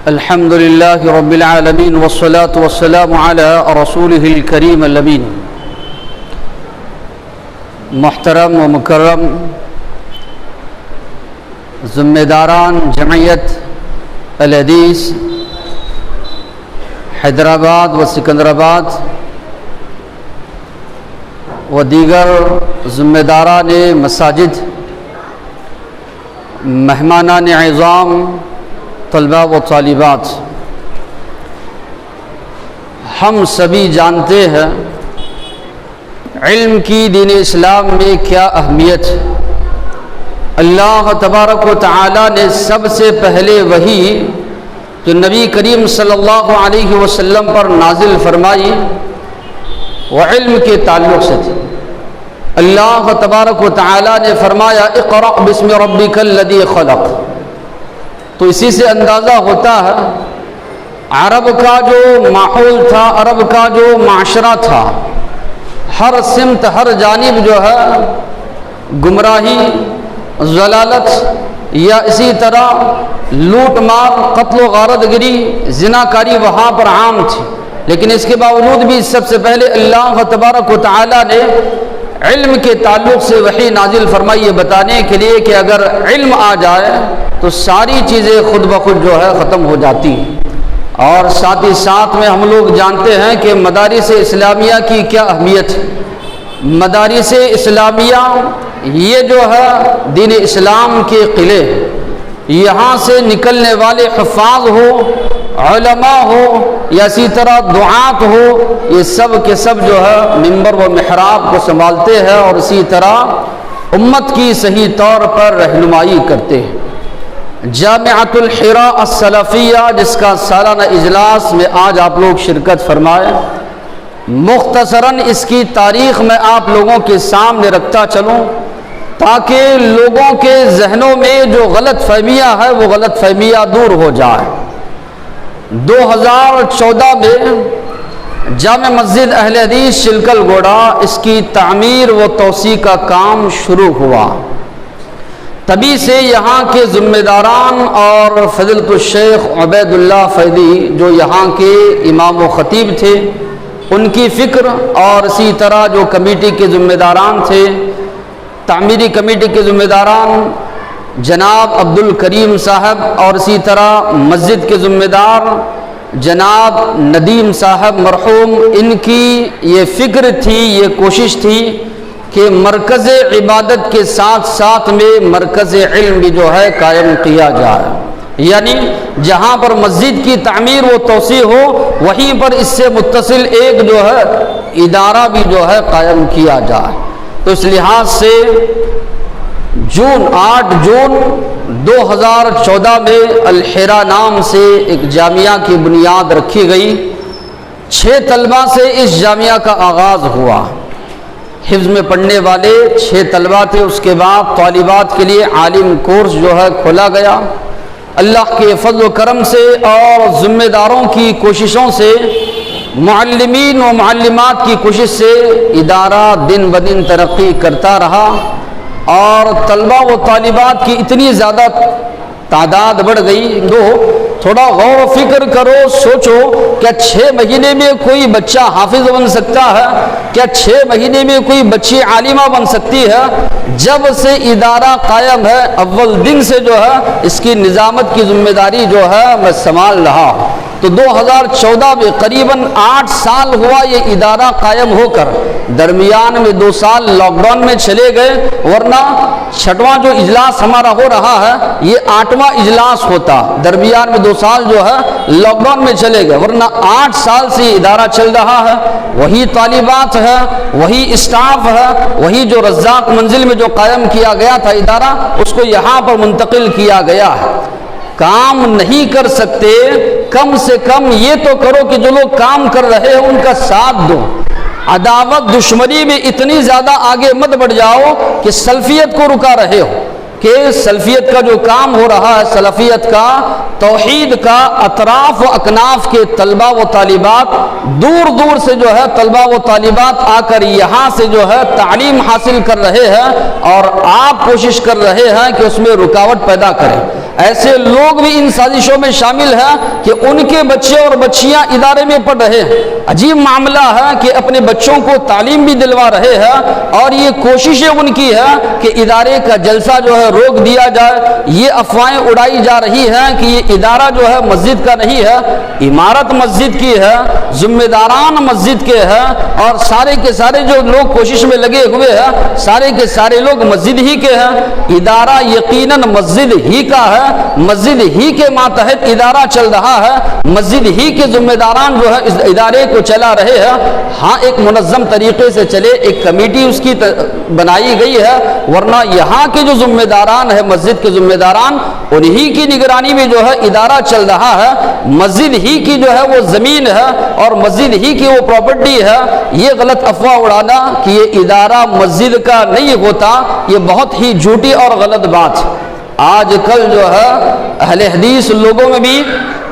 الحمد لله رب العالمين والصلاة والسلام على رسوله الكريم الأمين. محترم و مکرم ذمہ داران جمعیت الحدیث حیدرآباد و سکندرآباد و دیگر ذمہ داران مساجد، مہمانان اعظام، طلباء و طالبات، ہم سبھی جانتے ہیں علم کی دین اسلام میں کیا اہمیت. اللہ تبارک و تعالی نے سب سے پہلے وحی جو نبی کریم صلی اللہ علیہ وسلم پر نازل فرمائی وہ علم کے تعلق سے تھی. اللہ تبارک و تعالی نے فرمایا اقرأ بسم ربک الذی خلق. تو اسی سے اندازہ ہوتا ہے عرب کا جو ماحول تھا، عرب کا جو معاشرہ تھا، ہر سمت ہر جانب جو ہے گمراہی، ضلالت یا اسی طرح لوٹ مار، قتل و غارت گری، زناکاری وہاں پر عام تھی. لیکن اس کے باوجود بھی سب سے پہلے اللہ تبارک و تعالی نے علم کے تعلق سے وحی نازل فرمائی یہ بتانے کے لیے کہ اگر علم آ جائے تو ساری چیزیں خود بخود جو ہے ختم ہو جاتی ہیں. اور ساتھ ہی ساتھ میں ہم لوگ جانتے ہیں کہ مدارس اسلامیہ کی کیا اہمیت ہے. مدارس اسلامیہ یہ جو ہے دین اسلام کے قلعے، یہاں سے نکلنے والے حفاظ ہو، علماء ہو یا اسی طرح دعات ہو، یہ سب کے سب جو ہے منبر و محراب کو سنبھالتے ہیں اور اسی طرح امت کی صحیح طور پر رہنمائی کرتے ہیں. جامعۃ الحراء السلفیہ جس کا سالانہ اجلاس میں آج آپ لوگ شرکت فرمائے، مختصراً اس کی تاریخ میں آپ لوگوں کے سامنے رکھتا چلوں تاکہ لوگوں کے ذہنوں میں جو غلط فہمیاں ہے وہ غلط فہمیاں دور ہو جائے. 2014 میں جامع مسجد اہل حدیث شلکل گوڑا اس کی تعمیر و توسیع کا کام شروع ہوا. تبھی سے یہاں کے ذمہ داران اور فضیلت الشیخ عبید اللہ فیدی جو یہاں کے امام و خطیب تھے، ان کی فکر اور اسی طرح جو کمیٹی کے ذمہ داران تھے، تعمیری کمیٹی کے ذمہ داران جناب عبد الکریم صاحب اور اسی طرح مسجد کے ذمہ دار جناب ندیم صاحب مرحوم، ان کی یہ فکر تھی، یہ کوشش تھی کہ مرکز عبادت کے ساتھ ساتھ میں مرکز علم بھی جو ہے قائم کیا جائے. یعنی جہاں پر مسجد کی تعمیر و توسیع ہو وہیں پر اس سے متصل ایک جو ہے ادارہ بھی جو ہے قائم کیا جائے. تو اس لحاظ سے 8 جون 2014 میں الحراء نام سے ایک جامعہ کی بنیاد رکھی گئی. 6 طلبہ سے اس جامعہ کا آغاز ہوا. حفظ میں پڑھنے والے 6 طلبہ تھے. اس کے بعد طالبات کے لیے عالم کورس جو ہے کھولا گیا. اللہ کے فضل و کرم سے اور ذمہ داروں کی کوششوں سے، معلمین و معلمات کی کوشش سے ادارہ دن بدن ترقی کرتا رہا اور طلبہ و طالبات کی اتنی زیادہ تعداد بڑھ گئی. تھوڑا غور و فکر کرو، سوچو، کیا 6 مہینے میں کوئی بچہ حافظ بن سکتا ہے؟ کیا 6 مہینے میں کوئی بچی عالمہ بن سکتی ہے؟ جب سے ادارہ قائم ہے اول دن سے جو ہے اس کی نظامت کی ذمہ داری جو ہے میں سنبھال رہا. تو 2014 میں قریباً 8 سال ہوا یہ ادارہ قائم ہو کر. درمیان میں 2 سال لاک ڈاؤن میں چلے گئے، ورنہ 6واں جو اجلاس ہمارا ہو رہا ہے یہ 8واں اجلاس ہوتا. درمیان میں 2 سال جو ہے لاک ڈاؤن میں چلے گئے، ورنہ 8 سال سے یہ ادارہ چل رہا ہے. وہی طالبات ہے، وہی اسٹاف ہے، وہی جو رزاق منزل میں جو قائم کیا گیا تھا ادارہ اس کو یہاں پر منتقل کیا گیا ہے. کام نہیں کر سکتے، کم سے کم یہ تو کرو کہ جو لوگ کام کر رہے ہیں ان کا ساتھ دو. عداوت دشمنی میں اتنی زیادہ آگے مت بڑھ جاؤ کہ سلفیت کو رکا رہے ہو. کہ سلفیت کا جو کام ہو رہا ہے، سلفیت کا، توحید کا، اطراف و اکناف کے طلبہ و طالبات دور دور سے جو ہے طلبہ و طالبات آ کر یہاں سے جو ہے تعلیم حاصل کر رہے ہیں، اور آپ کوشش کر رہے ہیں کہ اس میں رکاوٹ پیدا کریں۔ ایسے لوگ بھی ان سازشوں میں شامل ہیں کہ ان کے بچے اور بچیاں ادارے میں پڑھ رہے ہیں۔ عجیب معاملہ ہے کہ اپنے بچوں کو تعلیم بھی دلوا رہے ہیں، اور یہ کوششیں ان کی ہے کہ ادارے کا جلسہ جو ہے روک دیا جائے۔ یہ افواہیں اڑائی جا رہی ہیں کہ یہ ادارہ جو ہے مسجد کا نہیں ہے، عمارت مسجد کی ہے، ذمہ داران مسجد کے ہیں، اور سارے کے سارے جو لوگ کوشش میں لگے ہوئے ہیں سارے کے سارے لوگ مسجد ہی کے ہیں۔ ادارہ یقیناً مسجد ہی کا ہے، مسجد ہی کے ماتحت ادارہ چل رہا ہے، مسجد ہی کے ذمہ داران جو ہے اس ادارے کو چلا رہے ہیں۔ ہاں ایک منظم طریقے سے چلے، ایک کمیٹی اس کی بنائی گئی ہے، ورنہ یہاں کے جو ذمہ داران ہے، مسجد کے ذمہ داران، انہی کی نگرانی میں جو ہے ادارہ چل رہا ہے۔ مسجد ہی کی جو ہے وہ زمین ہے اور مسجد ہی کی وہ پراپرٹی ہے۔ یہ غلط افواہ اڑانا کہ یہ ادارہ مسجد کا نہیں ہوتا، یہ بہت ہی جھوٹی اور غلط بات ہے۔ آج کل جو ہے اہل حدیث لوگوں میں بھی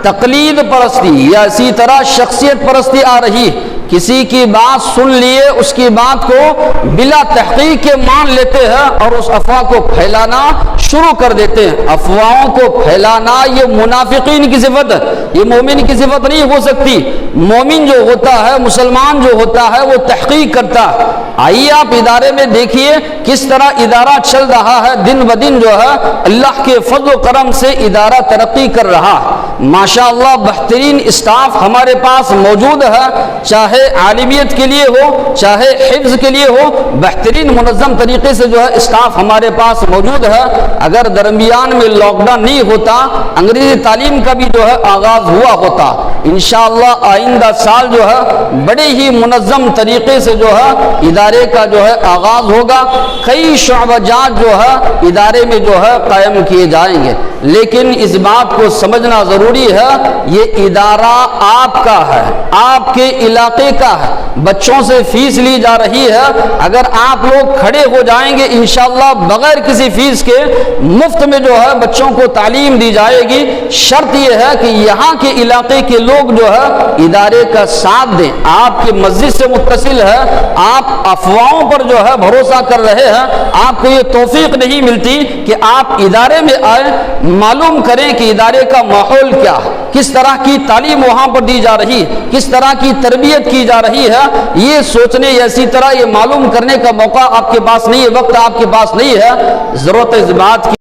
تقلید پرستی یا اسی طرح شخصیت پرستی آ رہی، کسی کی بات سن لیے اس کی بات کو بلا تحقیق کے مان لیتے ہیں اور اس افواہ کو پھیلانا شروع کر دیتے ہیں۔ افواہوں کو پھیلانا یہ منافقین کی صفت ہے، یہ مومن کی صفت نہیں ہو سکتی۔ مومن جو ہوتا ہے، مسلمان جو ہوتا ہے، وہ تحقیق کرتا ہے۔ آئیے آپ ادارے میں دیکھیے کس طرح ادارہ چل رہا ہے، دن بدن جو ہے اللہ کے فضل و کرم سے ادارہ ترقی کر رہا ہے۔ ماشاءاللہ بہترین اسٹاف ہمارے پاس موجود ہے، چاہے عالمیت کے لیے ہو، چاہے حفظ کے لیے ہو، بہترین منظم طریقے سے جو ہے اسٹاف ہمارے پاس موجود ہے۔ اگر درمیان میں لاک ڈاؤن نہیں ہوتا، انگریزی تعلیم کا بھی جو ہے آغاز ہوا ہوتا، انشاءاللہ آئندہ سال جو ہے بڑے ہی منظم طریقے سے جو ہے ادارے کا جو ہے آغاز ہوگا۔ کئی شعبہ جات جو ہے ادارے میں جو ہے قائم کیے جائیں گے، لیکن اس بات کو سمجھنا ضروری ہے، یہ ادارہ آپ کا ہے، آپ کے علاقے کا ہے، بچوں سے فیس لی جا رہی ہے۔ اگر آپ لوگ کھڑے ہو جائیں گے انشاءاللہ بغیر کسی فیس کے مفت میں جو ہے بچوں کو تعلیم دی جائے گی۔ شرط یہ ہے کہ یہاں کے علاقے کے لوگ جو ہے ادارے کا ساتھ دیں۔ آپ کی مسجد سے متصل ہے، آپ افواہوں پر جو ہے بھروسہ کر رہے ہیں، آپ کو یہ توفیق نہیں ملتی کہ آپ ادارے میں آئیں، معلوم کریں کہ ادارے کا ماحول کیا ہے، کس طرح کی تعلیم وہاں پر دی جا رہی ہے، کس طرح کی تربیت کی جا رہی ہے۔ یہ سوچنے یا اسی طرح یہ معلوم کرنے کا موقع آپ کے پاس نہیں ہے، وقت آپ کے پاس نہیں ہے۔ ضرورت اس بات کی